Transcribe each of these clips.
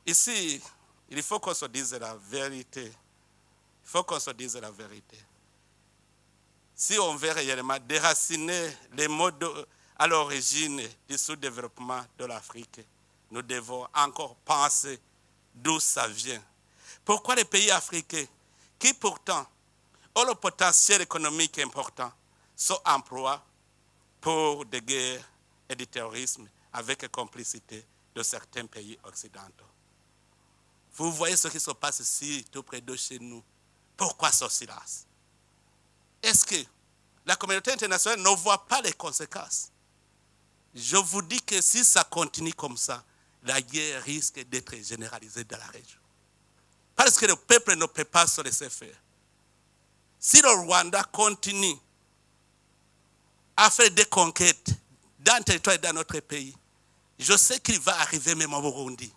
Ici, il faut qu'on se dise la vérité. Il faut qu'on se dise la vérité. Si on veut réellement déraciner les modes à l'origine du sous-développement de l'Afrique, nous devons encore penser d'où ça vient. Pourquoi les pays africains, qui pourtant ont le potentiel économique important, sont employés pour des guerres et du terrorisme avec complicité de certains pays occidentaux? Vous voyez ce qui se passe ici, tout près de chez nous. Pourquoi ce silence? Est-ce que la communauté internationale ne voit pas les conséquences? Je vous dis que si ça continue comme ça, la guerre risque d'être généralisée dans la région. Parce que le peuple ne peut pas se laisser faire. Si le Rwanda continue à faire des conquêtes dans le territoire et dans notre pays, je sais qu'il va arriver même au Burundi.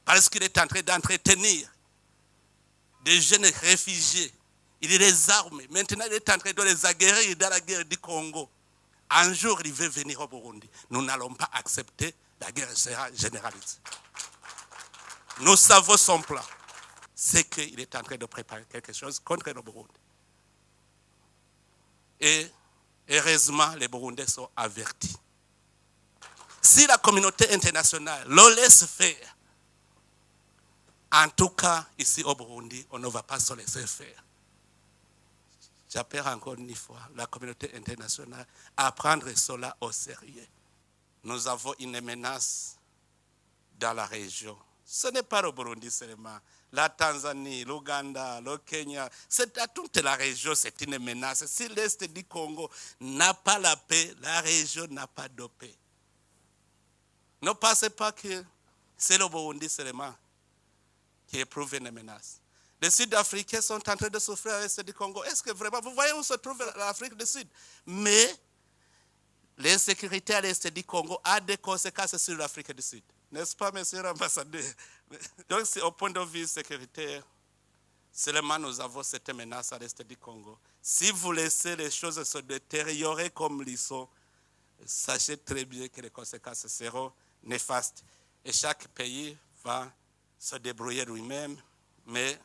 Parce qu'il est en train d'entretenir des jeunes réfugiés. Il les arme. Maintenant, il est en train de les aguerrir dans la guerre du Congo. Un jour, il veut venir au Burundi. Nous n'allons pas accepter la guerre généralisée. Nous savons son plan. C'est qu'il est en train de préparer quelque chose contre le Burundi. Et heureusement, les Burundais sont avertis. Si la communauté internationale le laisse faire, en tout cas, ici au Burundi, on ne va pas se laisser faire. J'appelle encore une fois la communauté internationale à prendre cela au sérieux. Nous avons une menace dans la région. Ce n'est pas le Burundi seulement. La Tanzanie, l'Ouganda, le Kenya, c'est à toute la région, c'est une menace. Si l'Est du Congo n'a pas la paix, la région n'a pas de paix. Ne pensez pas que c'est le Burundi seulement qui éprouve une menace. Les Sud-Africains sont en train de souffrir à l'Est du Congo. Est-ce que vraiment, vous voyez où se trouve l'Afrique du Sud? Mais l'insécurité à l'Est du Congo a des conséquences sur l'Afrique du Sud. N'est-ce pas, monsieur l'ambassadeur? Donc, au point de vue sécuritaire, seulement nous avons cette menace à l'Est du Congo. Si vous laissez les choses se détériorer comme ils sont, sachez très bien que les conséquences seront néfastes. Et chaque pays va se débrouiller lui-même. Mais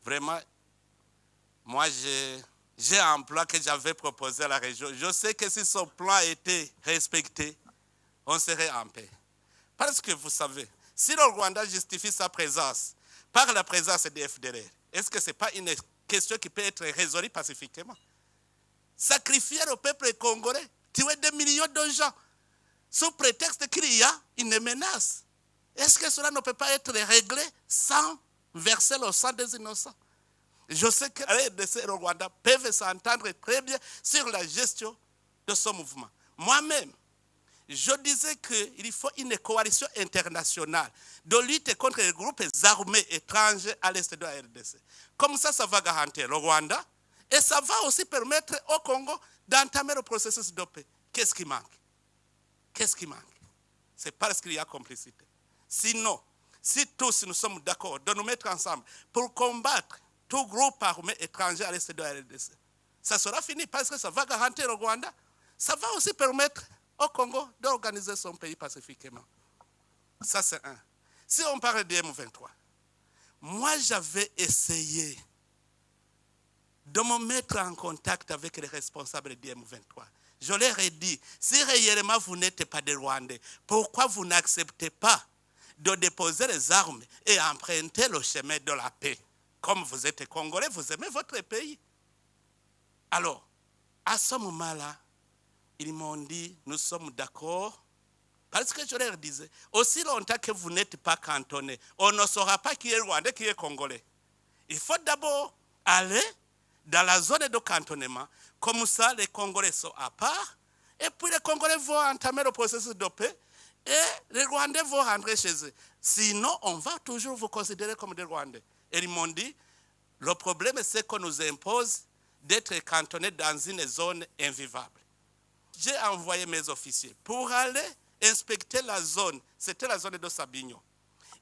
vraiment, moi, j'ai un plan que j'avais proposé à la région. Je sais que si ce plan était respecté, on serait en paix. Parce que vous savez, si le Rwanda justifie sa présence par la présence des FDLR, est-ce que ce n'est pas une question qui peut être résolue pacifiquement? Sacrifier le peuple congolais, tuer des millions de gens, sous prétexte qu'il y a une menace. Est-ce que cela ne peut pas être réglé sans verser le sang des innocents? Je sais que les RDC et le Rwanda peuvent s'entendre très bien sur la gestion de ce mouvement. Moi-même, je disais qu'il faut une coalition internationale de lutte contre les groupes armés étrangers à l'est de la RDC. Comme ça va garantir le Rwanda et ça va aussi permettre au Congo d'entamer le processus de paix. Qu'est-ce qui manque? Qu'est-ce qui manque? C'est parce qu'il y a complicité. Sinon, si tous nous sommes d'accord de nous mettre ensemble pour combattre tout groupe armé étranger à l'est de la RDC, ça sera fini parce que ça va garantir le Rwanda. Ça va aussi permettre au Congo d'organiser son pays pacifiquement. Ça, c'est un. Si on parle de M23, moi, j'avais essayé de me mettre en contact avec les responsables du M23. Je leur ai dit, si réellement vous n'êtes pas des Rwandais, pourquoi vous n'acceptez pas de déposer les armes et emprunter le chemin de la paix? Comme vous êtes Congolais, vous aimez votre pays. Alors, à ce moment-là, ils m'ont dit, nous sommes d'accord, parce que je leur disais, aussi longtemps que vous n'êtes pas cantonnés, on ne saura pas qui est Rwandais, qui est Congolais. Il faut d'abord aller dans la zone de cantonnement, comme ça les Congolais sont à part, et puis les Congolais vont entamer le processus de paix, et les Rwandais vont rentrer chez eux. Sinon, on va toujours vous considérer comme des Rwandais. Et ils m'ont dit, le problème c'est qu'on nous impose d'être cantonnés dans une zone invivable. J'ai envoyé mes officiers pour aller inspecter la zone. C'était la zone de Sabignon.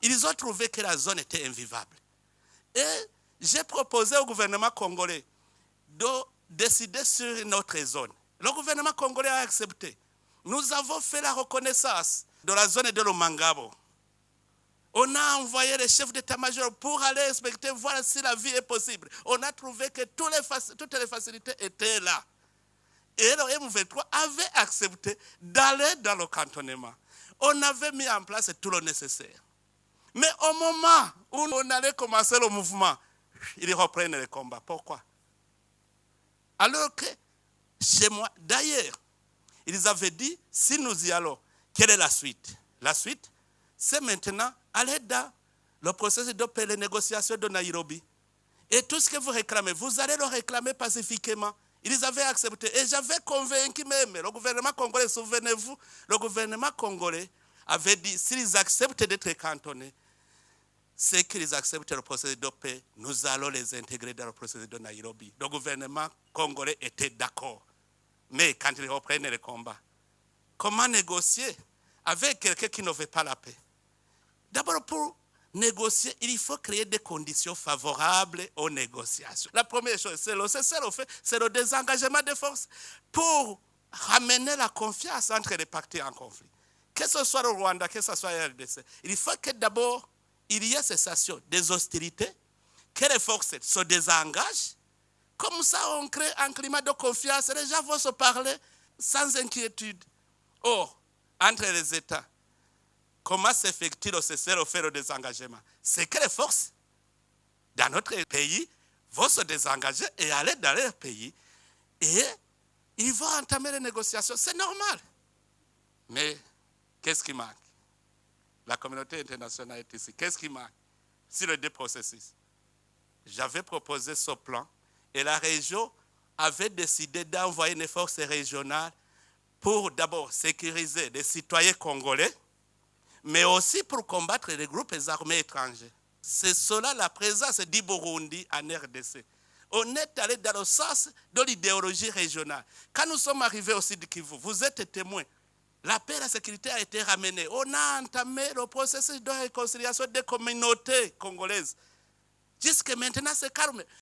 Ils ont trouvé que la zone était invivable. Et j'ai proposé au gouvernement congolais de décidé sur notre zone. Le gouvernement congolais a accepté. Nous avons fait la reconnaissance de la zone de Lomangabo. On a envoyé les chefs d'état-major pour aller inspecter, voir si la vie est possible. On a trouvé que toutes les facilités étaient là. Et le M23 avait accepté d'aller dans le cantonnement. On avait mis en place tout le nécessaire. Mais au moment où on allait commencer le mouvement, ils reprennent le combat. Pourquoi? Alors que chez moi, d'ailleurs, ils avaient dit, si nous y allons, quelle est la suite? La suite, c'est maintenant aller dans le processus de paix, les négociations de Nairobi. Et tout ce que vous réclamez, vous allez le réclamer pacifiquement. Ils avaient accepté. Et j'avais convaincu même le gouvernement congolais, souvenez-vous, le gouvernement congolais avait dit, s'ils acceptent d'être cantonnés, c'est qu'ils acceptent le processus de paix, nous allons les intégrer dans le processus de Nairobi. Le gouvernement congolais était d'accord. Mais quand ils reprennent le combat, comment négocier avec quelqu'un qui ne veut pas la paix? D'abord, pour négocier, il faut créer des conditions favorables aux négociations. La première chose, c'est le désengagement des forces pour ramener la confiance entre les parties en conflit. Que ce soit le Rwanda, que ce soit la RDC, il faut que d'abord, il y ait cessation des hostilités, que les forces se désengagent. Comme ça, on crée un climat de confiance. Les gens vont se parler sans inquiétude. Or, entre les États, comment s'effectue le cessez-le-feu, le désengagement? C'est que les forces dans notre pays vont se désengager et aller dans leur pays. Et ils vont entamer les négociations. C'est normal. Mais qu'est-ce qui manque? La communauté internationale est ici. Qu'est-ce qui manque sur les deux processus? J'avais proposé ce plan et la région avait décidé d'envoyer une force régionale pour d'abord sécuriser les citoyens congolais, mais aussi pour combattre les groupes armés étrangers. C'est cela la présence du Burundi en RDC. On est allé dans le sens de l'idéologie régionale. Quand nous sommes arrivés au Sud Kivu, vous êtes témoins. La paix et la sécurité a été ramenée. On a entamé le processus de réconciliation des communautés congolaises. Jusque maintenant, c'est calme.